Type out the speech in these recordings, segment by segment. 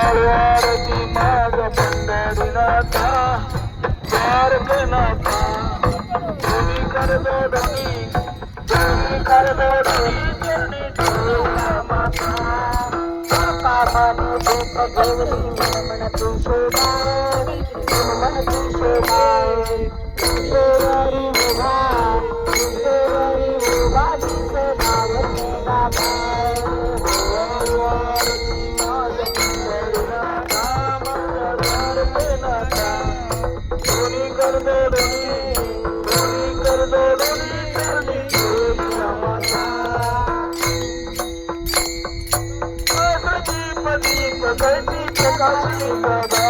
आरती माझ पंढरीनाथा द्वारकनाथा दोन्ही करदो दोन्ही चरणी ठेवला माता कामाने देत गौरी मन तू शोभा मन तू शोभा तुझेवरी उभा दिसे नावते बाबा प्रकाशनी बाबा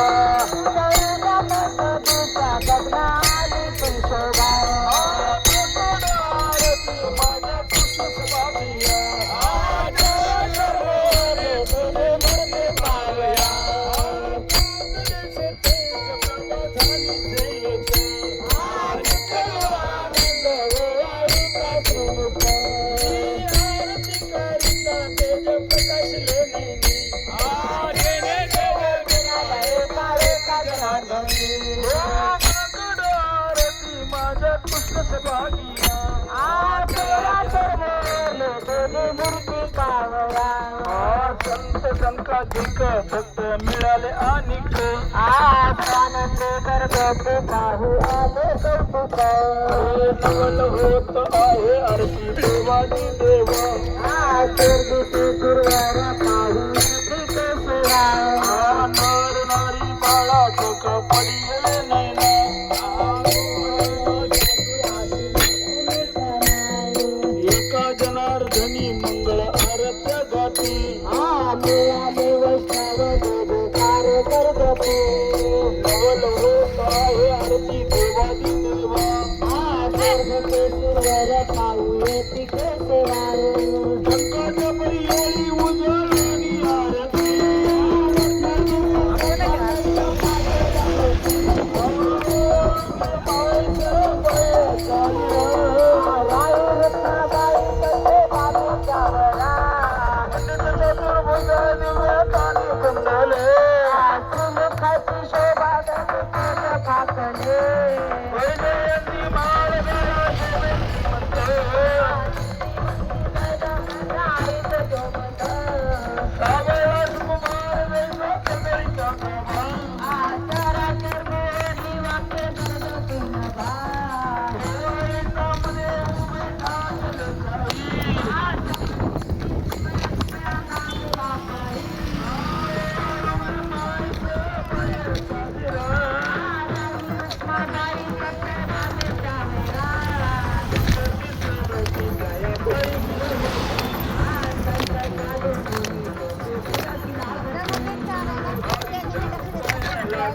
संकाधिक भक्त मिळाले अनेक आनंद करतो पाहू आले कौतुक नवल होत आहे आरती देवाची देव गुरुवार पाहू नर नारी बाळा चोख पडिले नैना एका जनार्दनी मंगळ आरत्य गाती नवल होत आहे आरती देवाची शंकाच्या पर्यायी उजळणी आरती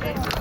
Thank you.